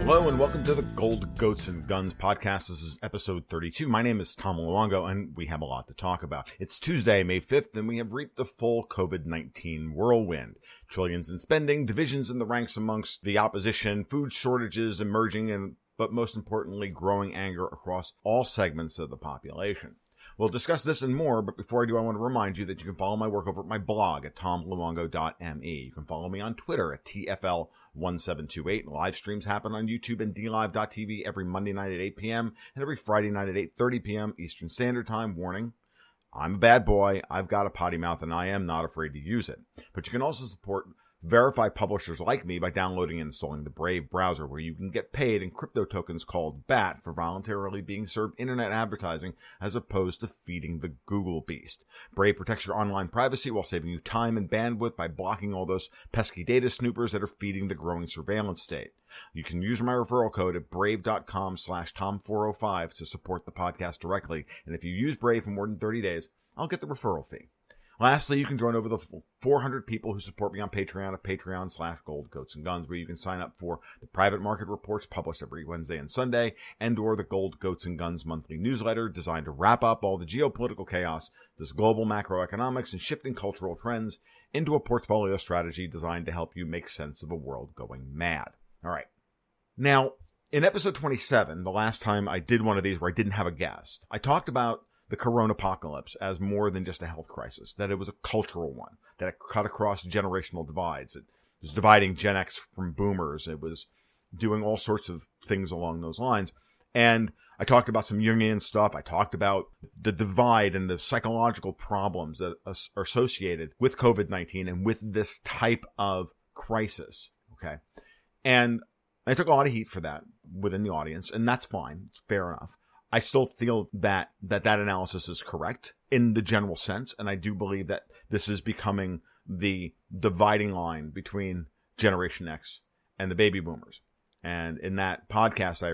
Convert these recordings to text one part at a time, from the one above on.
Hello and welcome to the Gold, Goats, and Guns podcast. This is episode 32. My name is Tom Luongo and we have a lot to talk about. It's Tuesday, May 5th, and we have reaped the full COVID-19 whirlwind. Trillions in spending, divisions in the ranks amongst the opposition, food shortages emerging, but most importantly, growing anger across all segments of the population. We'll discuss this and more, but before I do, I want to remind you that you can follow my work over at my blog at tomluongo.me. You can follow me on Twitter at TFL1728. Live streams happen on YouTube and DLive.tv every Monday night at 8 p.m. and every Friday night at 8:30 p.m. Eastern Standard Time. Warning, I'm a bad boy. I've got a potty mouth, and I am not afraid to use it. But you can also support verified publishers like me by downloading and installing the Brave browser, where you can get paid in crypto tokens called BAT for voluntarily being served internet advertising as opposed to feeding the Google beast. Brave protects your online privacy while saving you time and bandwidth by blocking all those pesky data snoopers that are feeding the growing surveillance state. You can use my referral code at brave.com/Tom405 to support the podcast directly. And if you use Brave for more than 30 days, I'll get the referral fee. Lastly, you can join over the 400 people who support me on Patreon at patreon.com/Gold, Goats, and Guns, where you can sign up for the private market reports published every Wednesday and Sunday, and or the Gold, Goats, and Guns monthly newsletter designed to wrap up all the geopolitical chaos, this global macroeconomics, and shifting cultural trends into a portfolio strategy designed to help you make sense of a world going mad. All right. Now, in episode 27, the last time I did one of these where I didn't have a guest, I talked about the corona apocalypse as more than just a health crisis, that it was a cultural one, that it cut across generational divides. It was dividing Gen X from boomers. It was doing all sorts of things along those lines. And I talked about some Jungian stuff. I talked about the divide and the psychological problems that are associated with COVID-19 and with this type of crisis. Okay. And I took a lot of heat for that within the audience, and that's fine. It's fair enough. I still feel that analysis is correct in the general sense, and I do believe that this is becoming the dividing line between Generation X and the baby boomers. And in that podcast, I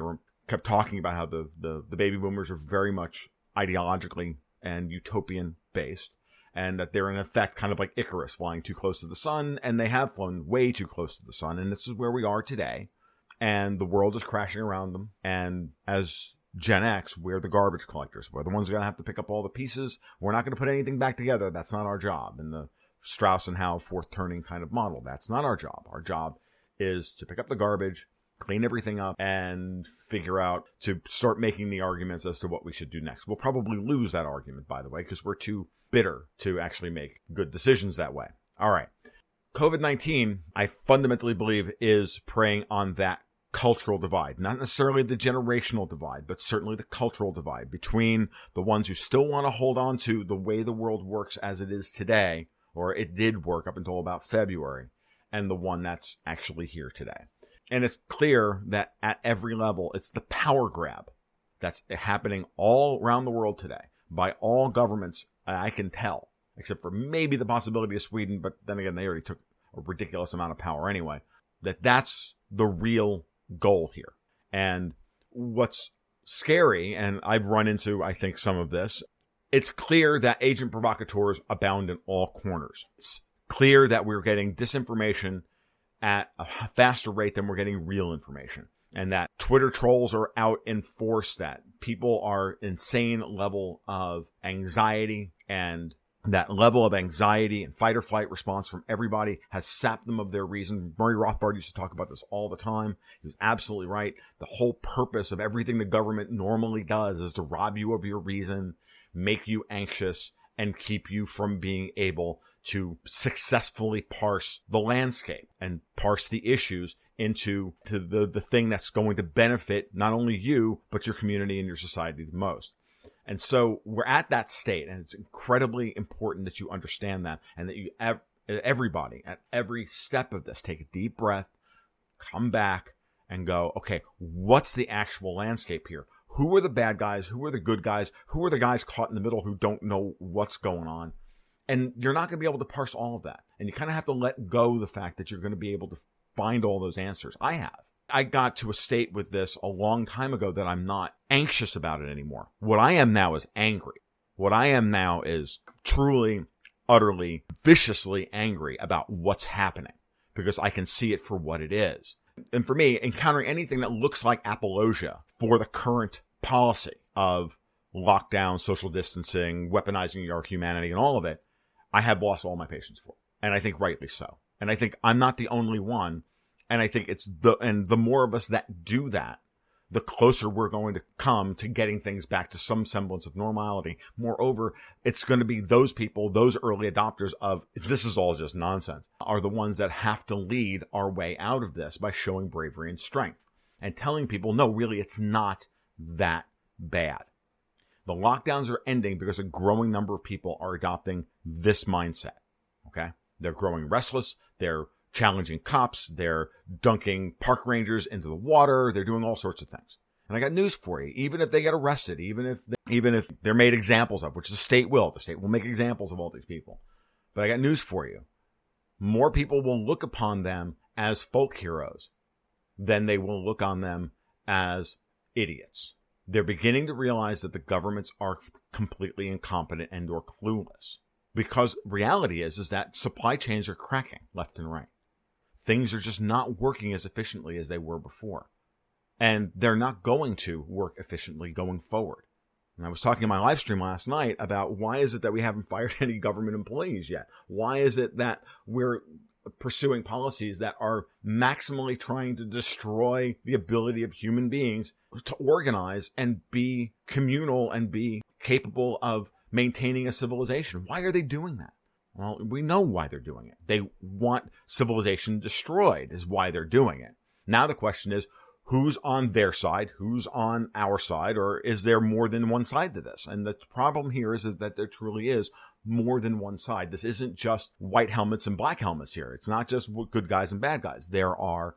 kept talking about how the baby boomers are very much ideologically and utopian based, and that they're in effect kind of like Icarus flying too close to the sun, and they have flown way too close to the sun, and this is where we are today, and the world is crashing around them, and as Gen X, we're the garbage collectors. We're the ones who are going to have to pick up all the pieces. We're not going to put anything back together. That's not our job. In the Strauss and Howe fourth turning kind of model, that's not our job. Our job is to pick up the garbage, clean everything up, and figure out to start making the arguments as to what we should do next. We'll probably lose that argument, by the way, because we're too bitter to actually make good decisions that way. All right. COVID-19, I fundamentally believe, is preying on that cultural divide, not necessarily the generational divide, but certainly the cultural divide between the ones who still want to hold on to the way the world works as it is today, or it did work up until about February, and the one that's actually here today. And it's clear that at every level, it's the power grab that's happening all around the world today by all governments, I can tell, except for maybe the possibility of Sweden, but then again, they already took a ridiculous amount of power anyway, that's the real goal here. And what's scary, and I've run into, I think, some of this, it's clear that agent provocateurs abound in all corners. It's clear that we're getting disinformation at a faster rate than we're getting real information, and that Twitter trolls are out in force, that people are insane level of anxiety, and that level of anxiety and fight or flight response from everybody has sapped them of their reason. Murray Rothbard used to talk about this all the time. He was absolutely right. The whole purpose of everything the government normally does is to rob you of your reason, make you anxious, and keep you from being able to successfully parse the landscape and parse the issues into the thing that's going to benefit not only you, but your community and your society the most. And so we're at that state, and it's incredibly important that you understand that, and that you everybody at every step of this take a deep breath, come back, and go, okay, what's the actual landscape here? Who are the bad guys? Who are the good guys? Who are the guys caught in the middle who don't know what's going on? And you're not going to be able to parse all of that. And you kind of have to let go the fact that you're going to be able to find all those answers. I have. I got to a state with this a long time ago that I'm not anxious about it anymore. What I am now is angry. What I am now is truly, utterly, viciously angry about what's happening, because I can see it for what it is. And for me, encountering anything that looks like apologia for the current policy of lockdown, social distancing, weaponizing our humanity, and all of it, I have lost all my patience for. And I think rightly so. And I think I'm not the only one. And I think the more of us that do that, the closer we're going to come to getting things back to some semblance of normality. Moreover, it's going to be those people, those early adopters of this is all just nonsense, are the ones that have to lead our way out of this by showing bravery and strength and telling people, no, really, it's not that bad. The lockdowns are ending because a growing number of people are adopting this mindset. Okay? They're growing restless. They're challenging cops, they're dunking park rangers into the water, they're doing all sorts of things. And I got news for you. Even if they get arrested, even if they're made examples of, which the state will make examples of all these people. But I got news for you. More people will look upon them as folk heroes than they will look on them as idiots. They're beginning to realize that the governments are completely incompetent and or clueless. Because reality is that supply chains are cracking left and right. Things are just not working as efficiently as they were before. And they're not going to work efficiently going forward. And I was talking in my live stream last night about why is it that we haven't fired any government employees yet? Why is it that we're pursuing policies that are maximally trying to destroy the ability of human beings to organize and be communal and be capable of maintaining a civilization? Why are they doing that? Well, we know why they're doing it. They want civilization destroyed is why they're doing it. Now the question is, who's on their side? Who's on our side? Or is there more than one side to this? And the problem here is that there truly is more than one side. This isn't just white helmets and black helmets here. It's not just good guys and bad guys. There are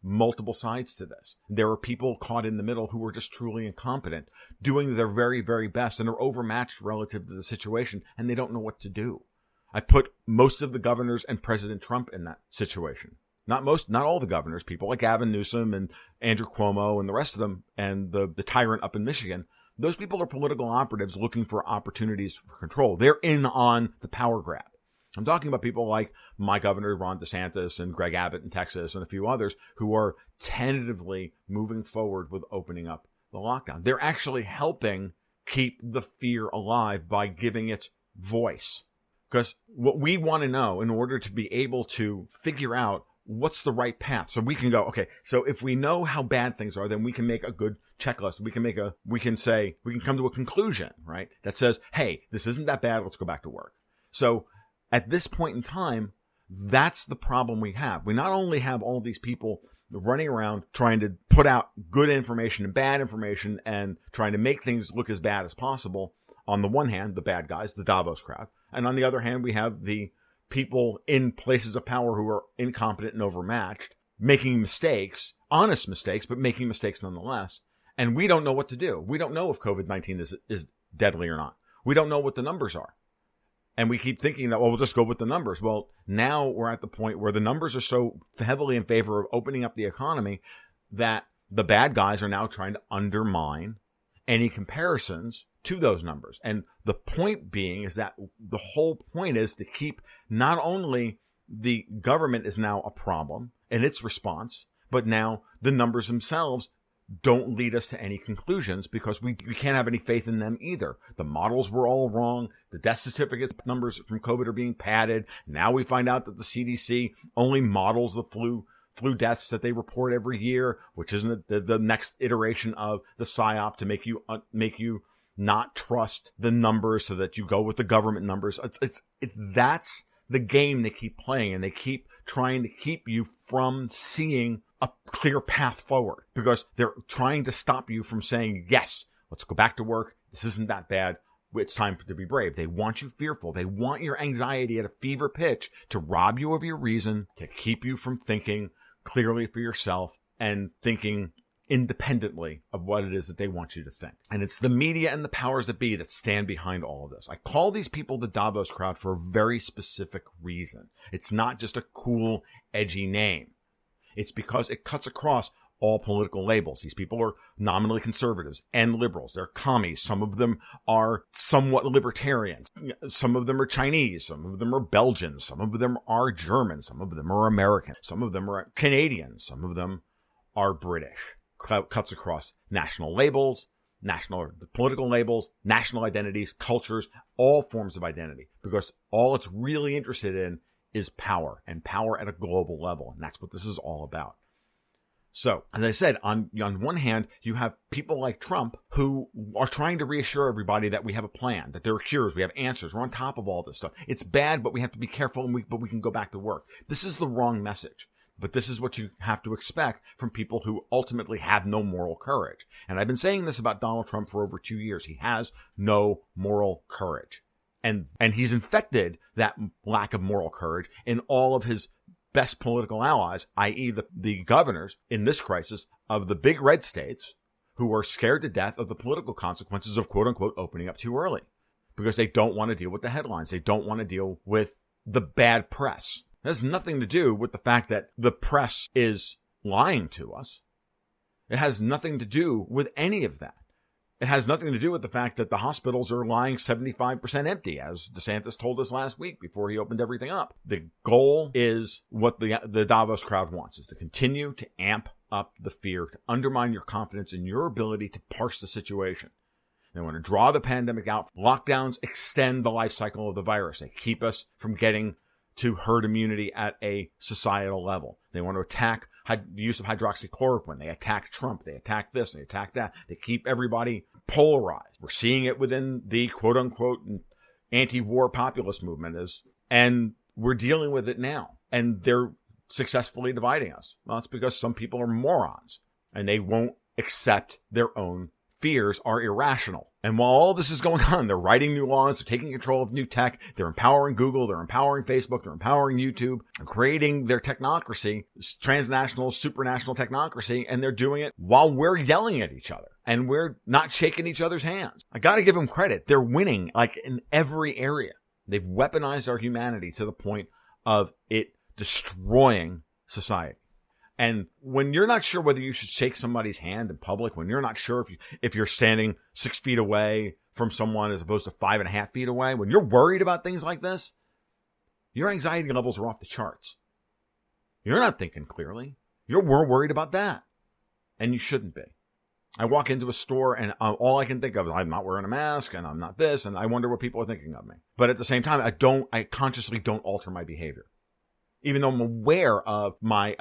multiple sides to this. There are people caught in the middle who are just truly incompetent, doing their very, very best, and are overmatched relative to the situation, and they don't know what to do. I put most of the governors and President Trump in that situation. Not all the governors, people like Gavin Newsom and Andrew Cuomo and the rest of them, and the tyrant up in Michigan. Those people are political operatives looking for opportunities for control. They're in on the power grab. I'm talking about people like my governor, Ron DeSantis, and Greg Abbott in Texas, and a few others who are tentatively moving forward with opening up the lockdown. They're actually helping keep the fear alive by giving it voice. Because what we want to know in order to be able to figure out what's the right path. So we can go, okay, so if we know how bad things are, then we can make a good checklist. We can come to a conclusion, right? That says, hey, this isn't that bad. Let's go back to work. So at this point in time, that's the problem we have. We not only have all these people running around trying to put out good information and bad information and trying to make things look as bad as possible. On the one hand, the bad guys, the Davos crowd. And on the other hand, we have the people in places of power who are incompetent and overmatched, making mistakes, honest mistakes, but making mistakes nonetheless. And we don't know what to do. We don't know if COVID-19 is deadly or not. We don't know what the numbers are. And we keep thinking that, well, we'll just go with the numbers. Well, now we're at the point where the numbers are so heavily in favor of opening up the economy that the bad guys are now trying to undermine any comparisons to those numbers. And the point being is that the whole point is to keep not only the government is now a problem in its response, but now the numbers themselves don't lead us to any conclusions because we can't have any faith in them either. The models were all wrong. The death certificate numbers from COVID are being padded. Now we find out that the CDC only models the flu deaths that they report every year, which isn't the next iteration of the PSYOP to make you not trust the numbers so that you go with the government numbers. That's the game they keep playing, and they keep trying to keep you from seeing a clear path forward because they're trying to stop you from saying, yes, let's go back to work. This isn't that bad. It's time to be brave. They want you fearful. They want your anxiety at a fever pitch to rob you of your reason, to keep you from thinking clearly for yourself and thinking independently of what it is that they want you to think. And it's the media and the powers that be that stand behind all of this. I call these people the Davos crowd for a very specific reason. It's not just a cool, edgy name. It's because it cuts across all political labels. These people are nominally conservatives and liberals. They're commies. Some of them are somewhat libertarians. Some of them are Chinese. Some of them are Belgians. Some of them are German. Some of them are American. Some of them are Canadian. Some of them are British. Cuts across national labels, national political labels, national identities, cultures, all forms of identity, because all it's really interested in is power, and power at a global level. And that's what this is all about. So, as I said, on one hand, you have people like Trump who are trying to reassure everybody that we have a plan, that there are cures, we have answers, we're on top of all this stuff. It's bad, but we have to be careful, but we can go back to work. This is the wrong message. But this is what you have to expect from people who ultimately have no moral courage. And I've been saying this about Donald Trump for over 2 years. He has no moral courage. And he's infected that lack of moral courage in all of his best political allies, i.e. the governors in this crisis of the big red states who are scared to death of the political consequences of quote unquote opening up too early because they don't want to deal with the headlines. They don't want to deal with the bad press. It has nothing to do with the fact that the press is lying to us. It has nothing to do with any of that. It has nothing to do with the fact that the hospitals are lying 75% empty, as DeSantis told us last week before he opened everything up. The goal is what the Davos crowd wants, is to continue to amp up the fear, to undermine your confidence in your ability to parse the situation. They want to draw the pandemic out. Lockdowns extend the life cycle of the virus. They keep us from getting to herd immunity at a societal level. They want to attack the use of hydroxychloroquine. They attack Trump. They attack this. They attack that. They keep everybody polarized. We're seeing it within the quote-unquote anti-war populist movement, and we're dealing with it now. And they're successfully dividing us. Well, it's because some people are morons, and they won't accept their own fears are irrational. And while all this is going on, they're writing new laws, they're taking control of new tech, they're empowering Google, they're empowering Facebook, they're empowering YouTube, they're creating their technocracy, transnational, supranational technocracy, and they're doing it while we're yelling at each other. And we're not shaking each other's hands. I gotta give them credit. They're winning, like, in every area. They've weaponized our humanity to the point of it destroying society. And when you're not sure whether you should shake somebody's hand in public, when you're not sure if you're standing 6 feet away from someone as opposed to 5.5 feet away, when you're worried about things like this, your anxiety levels are off the charts. You're not thinking clearly. You're worried about that. And you shouldn't be. I walk into a store and all I can think of is I'm not wearing a mask and I'm not this, and I wonder what people are thinking of me. But at the same time, I consciously don't alter my behavior. Even though I'm aware of my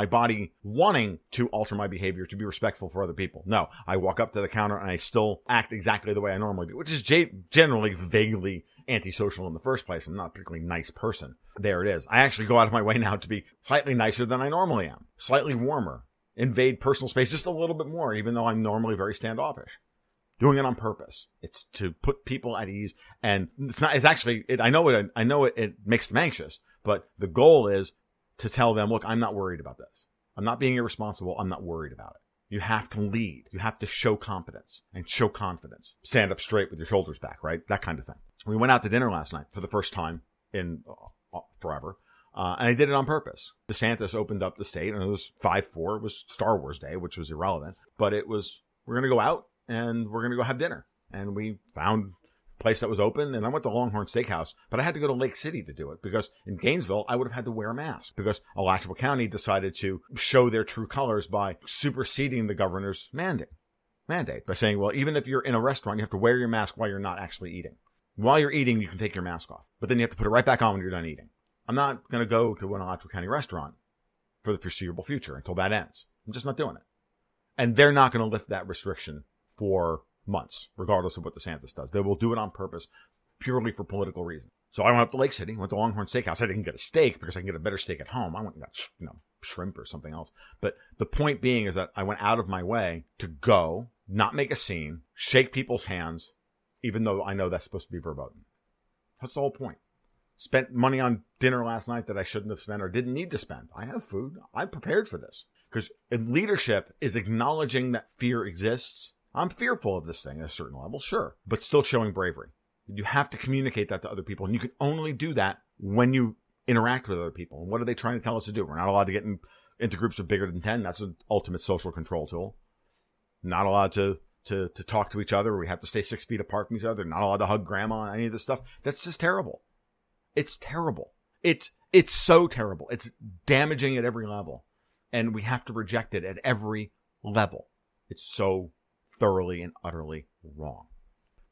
body wanting to alter my behavior to be respectful for other people. No, I walk up to the counter and I still act exactly the way I normally do, which is generally vaguely antisocial in the first place. I'm not a particularly nice person. There it is. I actually go out of my way now to be slightly nicer than I normally am, slightly warmer, invade personal space just a little bit more, even though I'm normally very standoffish. Doing it on purpose. It's to put people at ease, and I know it makes them anxious. But the goal is to tell them, look, I'm not worried about this. I'm not being irresponsible. I'm not worried about it. You have to lead. You have to show competence and show confidence. Stand up straight with your shoulders back, right? That kind of thing. We went out to dinner last night for the first time in forever. And I did it on purpose. DeSantis opened up the state, and it was 5-4. It was Star Wars Day, which was irrelevant. But we're going to go out, and we're going to go have dinner. And we found place that was open, and I went to Longhorn Steakhouse, but I had to go to Lake City to do it because in Gainesville, I would have had to wear a mask because Alachua County decided to show their true colors by superseding the governor's mandate by saying, well, even if you're in a restaurant, you have to wear your mask while you're not actually eating. While you're eating, you can take your mask off, but then you have to put it right back on when you're done eating. I'm not going to go to an Alachua County restaurant for the foreseeable future until that ends. I'm just not doing it. And they're not going to lift that restriction for months, regardless of what DeSantis does. They will do it on purpose, purely for political reasons. So I went up to Lake City, went to Longhorn Steakhouse. I didn't get a steak because I can get a better steak at home. I went and got, shrimp or something else. But the point being is that I went out of my way to go, not make a scene, shake people's hands, even though I know that's supposed to be verboten. That's the whole point. Spent money on dinner last night that I shouldn't have spent or didn't need to spend. I have food. I'm prepared for this. Because leadership is acknowledging that fear exists. I'm fearful of this thing at a certain level, sure, but still showing bravery. You have to communicate that to other people, and you can only do that when you interact with other people. And what are they trying to tell us to do? We're not allowed to get into groups of bigger than 10. That's an ultimate social control tool. Not allowed to talk to each other. We have to stay 6 feet apart from each other. Not allowed to hug grandma and any of this stuff. That's just terrible. It's terrible. It's so terrible. It's damaging at every level. And we have to reject it at every level. It's so thoroughly and utterly wrong.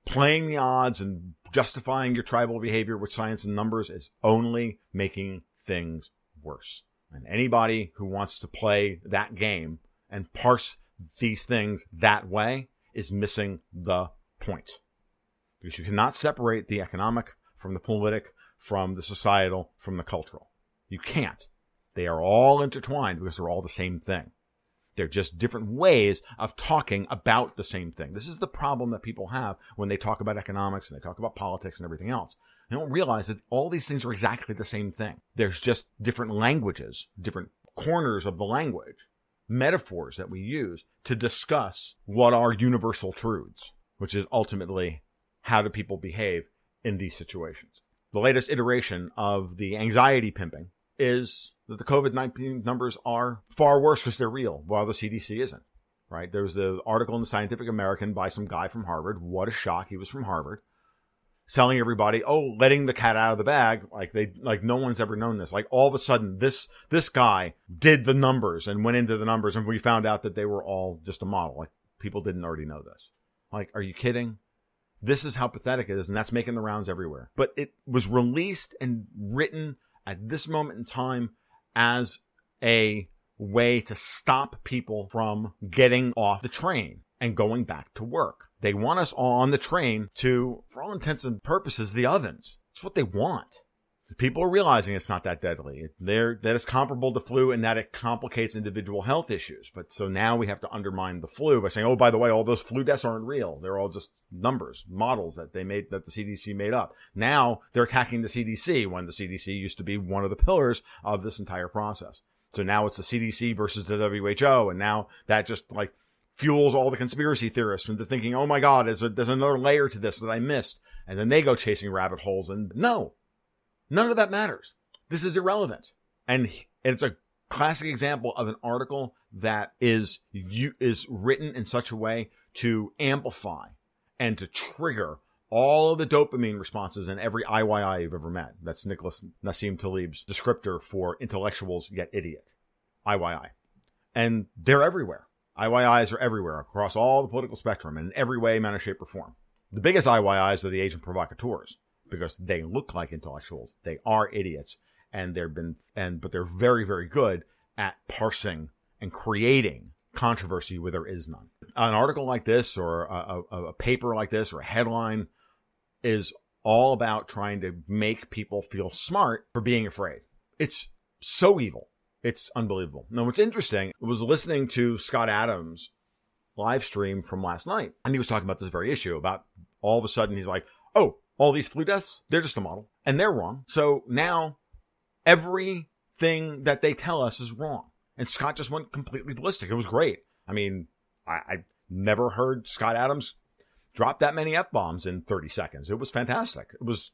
Playing the odds and justifying your tribal behavior with science and numbers is only making things worse. And anybody who wants to play that game and parse these things that way is missing the point. Because you cannot separate the economic from the politic, from the societal, from the cultural. You can't. They are all intertwined because they're all the same thing. They're just different ways of talking about the same thing. This is the problem that people have when they talk about economics and they talk about politics and everything else. They don't realize that all these things are exactly the same thing. There's just different languages, different corners of the language, metaphors that we use to discuss what are universal truths, which is ultimately how do people behave in these situations. The latest iteration of the anxiety pimping is that the COVID-19 numbers are far worse because they're real, while the CDC isn't, right? There was the article in the Scientific American by some guy from Harvard. What a shock. He was from Harvard. Telling everybody, letting the cat out of the bag, like no one's ever known this. Like all of a sudden, this guy did the numbers and went into the numbers, and we found out that they were all just a model. Like people didn't already know this. Like, are you kidding? This is how pathetic it is, and that's making the rounds everywhere. But it was released and written at this moment in time as a way to stop people from getting off the train and going back to work. They want us all on the train to, for all intents and purposes, the ovens. It's what they want. People are realizing it's not that deadly. That it's comparable to flu and that it complicates individual health issues. But so now we have to undermine the flu by saying, by the way, all those flu deaths aren't real. They're all just numbers, models that the CDC made up. Now they're attacking the CDC when the CDC used to be one of the pillars of this entire process. So now it's the CDC versus the WHO. And now that just fuels all the conspiracy theorists into thinking, oh my God, there's another layer to this that I missed. And then they go chasing rabbit holes. And no, none of that matters. This is irrelevant. And it's a classic example of an article that is written in such a way to amplify and to trigger all of the dopamine responses in every IYI you've ever met. That's Nicholas Nassim Taleb's descriptor for intellectuals yet idiot. IYI. And they're everywhere. IYIs are everywhere across all the political spectrum in every way, manner, shape, or form. The biggest IYIs are the agent provocateurs because they look like intellectuals. They are idiots, but they're very, very good at parsing and creating controversy where there is none. An article like this or a paper like this or a headline is all about trying to make people feel smart for being afraid. It's so evil. It's unbelievable. Now, what's interesting was listening to Scott Adams' live stream from last night, and he was talking about this very issue about all of a sudden he's like, all these flu deaths, they're just a model, and they're wrong. So now everything that they tell us is wrong. And Scott just went completely ballistic. It was great. I mean, I never heard Scott Adams drop that many F-bombs in 30 seconds. It was fantastic. It was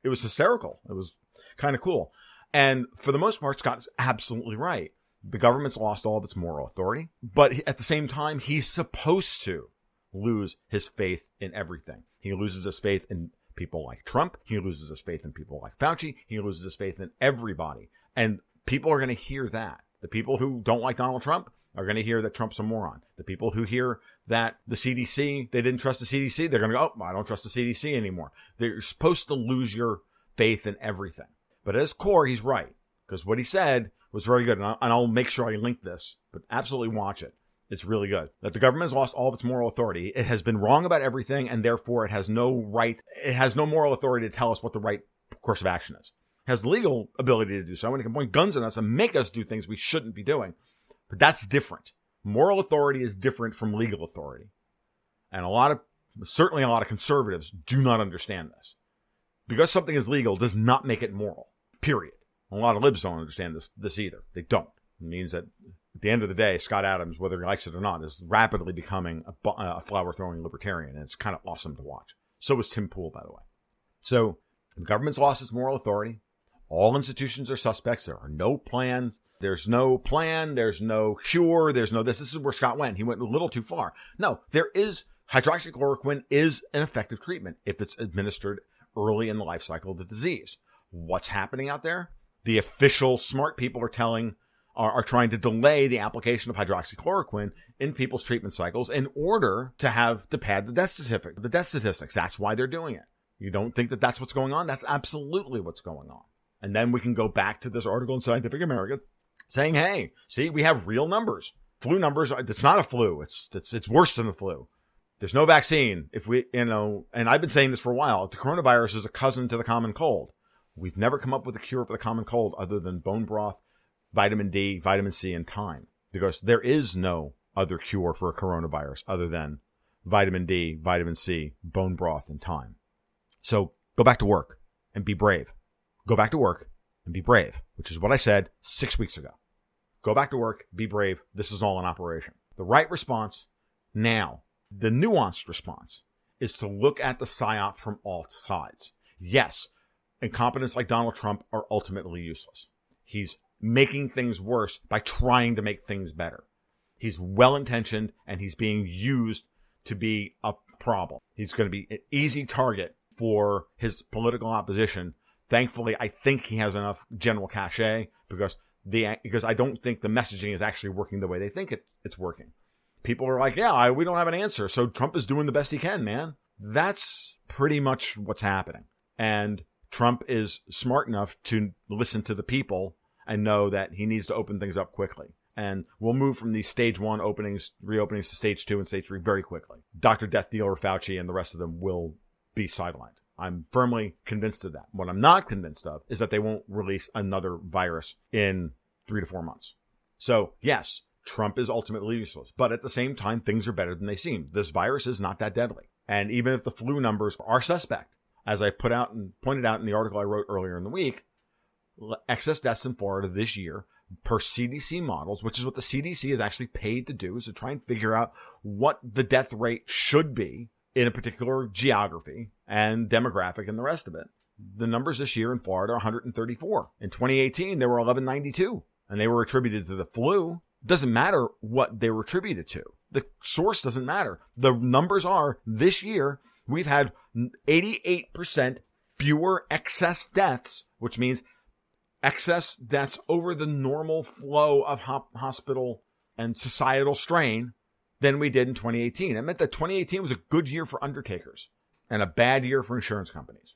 hysterical. It was kind of cool. And for the most part, Scott's absolutely right. The government's lost all of its moral authority, but at the same time, he's supposed to lose his faith in everything. He loses his faith in people like Trump. He loses his faith in people like Fauci. He loses his faith in everybody. And people are going to hear that. The people who don't like Donald Trump are going to hear that Trump's a moron. The people who hear that the CDC, they didn't trust the CDC, they're going to go, I don't trust the CDC anymore. They're supposed to lose your faith in everything. But at his core, he's right. Because what he said was very good. And I'll make sure I link this. But absolutely watch it. It's really good. That the government has lost all of its moral authority. It has been wrong about everything. And therefore, it has no moral authority to tell us what the right course of action is. It has legal ability to do so. And it can point guns at us and make us do things we shouldn't be doing. But that's different. Moral authority is different from legal authority. And certainly a lot of conservatives do not understand this. Because something is legal does not make it moral. Period. A lot of libs don't understand this either. They don't. It means that at the end of the day, Scott Adams, whether he likes it or not, is rapidly becoming a flower-throwing libertarian, and it's kind of awesome to watch. So is Tim Pool, by the way. So the government's lost its moral authority. All institutions are suspects. There are no plans. There's no plan. There's no cure. There's no this. This is where Scott went. He went a little too far. No, there is hydroxychloroquine is an effective treatment if it's administered early in the life cycle of the disease. What's happening out there? The official smart people are telling are trying to delay the application of hydroxychloroquine in people's treatment cycles in order to pad the death statistics. That's why they're doing it. You don't think that that's what's going on? That's absolutely what's going on. And then we can go back to this article in Scientific American saying, hey, see, we have real numbers. Flu numbers, it's not a flu. It's worse than the flu. There's no vaccine. And I've been saying this for a while, the coronavirus is a cousin to the common cold. We've never come up with a cure for the common cold other than bone broth, vitamin D, vitamin C, and thyme. Because there is no other cure for a coronavirus other than vitamin D, vitamin C, bone broth, and thyme. So go back to work and be brave. Go back to work and be brave, which is what I said 6 weeks ago. Go back to work, be brave. This is all an operation. The right response now, the nuanced response, is to look at the psyop from all sides. Yes, incompetents like Donald Trump are ultimately useless. He's making things worse by trying to make things better. He's well-intentioned and he's being used to be a problem. He's going to be an easy target for his political opposition. Thankfully, I think he has enough general cachet because I don't think the messaging is actually working the way they think it's working. People are like, yeah, we don't have an answer, so Trump is doing the best he can, man. That's pretty much what's happening. And Trump is smart enough to listen to the people and know that he needs to open things up quickly. And we'll move from these stage 1 reopenings to stage 2 and stage 3 very quickly. Dr. Death Dealer Fauci and the rest of them will be sidelined. I'm firmly convinced of that. What I'm not convinced of is that they won't release another virus in 3 to 4 months. So, yes, Trump is ultimately useless. But at the same time, things are better than they seem. This virus is not that deadly. And even if the flu numbers are suspect, as I pointed out in the article I wrote earlier in the week, excess deaths in Florida this year, per CDC models, which is what the CDC is actually paid to do, is to try and figure out what the death rate should be in a particular geography and demographic and the rest of it. The numbers this year in Florida are 134. In 2018, there were 1192, and they were attributed to the flu. Doesn't matter what they were attributed to. The source doesn't matter. The numbers are, this year, we've had 88% fewer excess deaths, which means excess deaths over the normal flow of hospital and societal strain than we did in 2018. It meant that 2018 was a good year for undertakers and a bad year for insurance companies.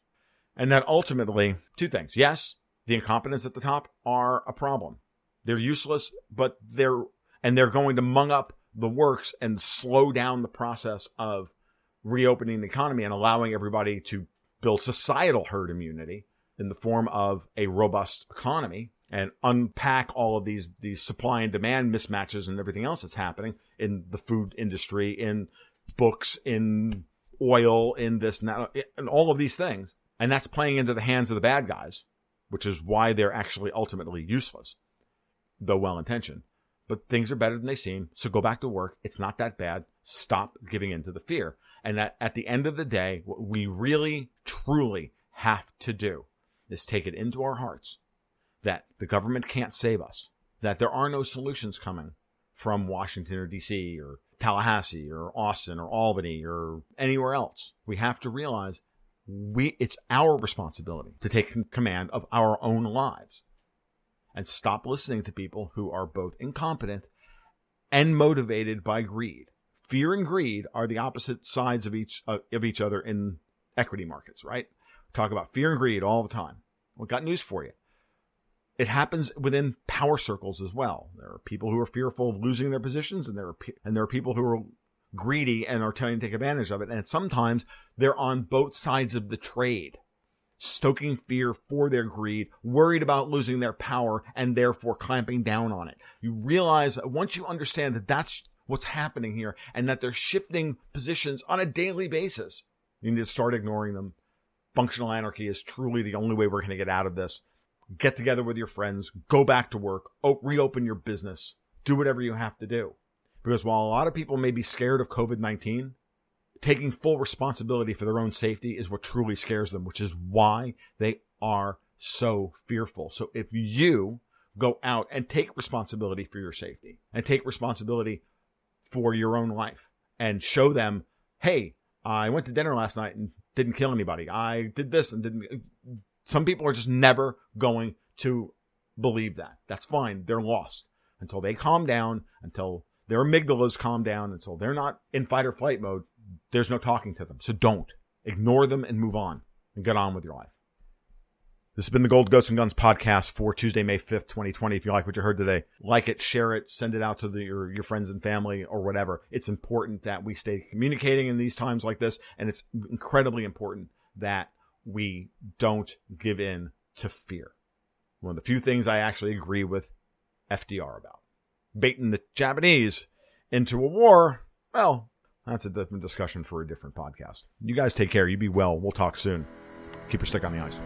And that ultimately, 2 things. Yes, the incompetents at the top are a problem. They're useless, but they're going to mung up the works and slow down the process of reopening the economy and allowing everybody to build societal herd immunity in the form of a robust economy and unpack all of these supply and demand mismatches and everything else that's happening in the food industry, in books, in oil, in this and that, and all of these things. And that's playing into the hands of the bad guys, which is why they're actually ultimately useless, though well-intentioned. But things are better than they seem, so go back to work. It's not that bad. Stop giving in to the fear. And that at the end of the day, what we really, truly have to do is take it into our hearts that the government can't save us, that there are no solutions coming from Washington or D.C. or Tallahassee or Austin or Albany or anywhere else. We have to realize it's our responsibility to take command of our own lives and stop listening to people who are both incompetent and motivated by greed. Fear and greed are the opposite sides of each other in equity markets, right? Talk about fear and greed all the time. Well, got news for you. It happens within power circles as well. There are people who are fearful of losing their positions, and there are people who are greedy and are trying to take advantage of it. And sometimes they're on both sides of the trade, stoking fear for their greed, worried about losing their power, and therefore clamping down on it. You realize that once you understand that that's what's happening here and that they're shifting positions on a daily basis, you need to start ignoring them. Functional anarchy is truly the only way we're going to get out of this. Get together with your friends, go back to work, reopen your business, do whatever you have to do. Because while a lot of people may be scared of COVID-19, taking full responsibility for their own safety is what truly scares them, which is why they are so fearful. So if you go out and take responsibility for your safety and take responsibility for your own life and show them, hey, I went to dinner last night and didn't kill anybody. I did this and didn't. Some people are just never going to believe that. That's fine. They're lost. Until they calm down, until their amygdalas calm down, until they're not in fight or flight mode, there's no talking to them. So don't. Ignore them and move on and get on with your life. This has been the Gold Goats and Guns podcast for Tuesday, May 5th, 2020. If you like what you heard today, like it, share it, send it out to your friends and family or whatever. It's important that we stay communicating in these times like this, and it's incredibly important that we don't give in to fear. One of the few things I actually agree with FDR about. Baiting the Japanese into a war, well, that's a different discussion for a different podcast. You guys take care. You be well. We'll talk soon. Keep your stick on the ice.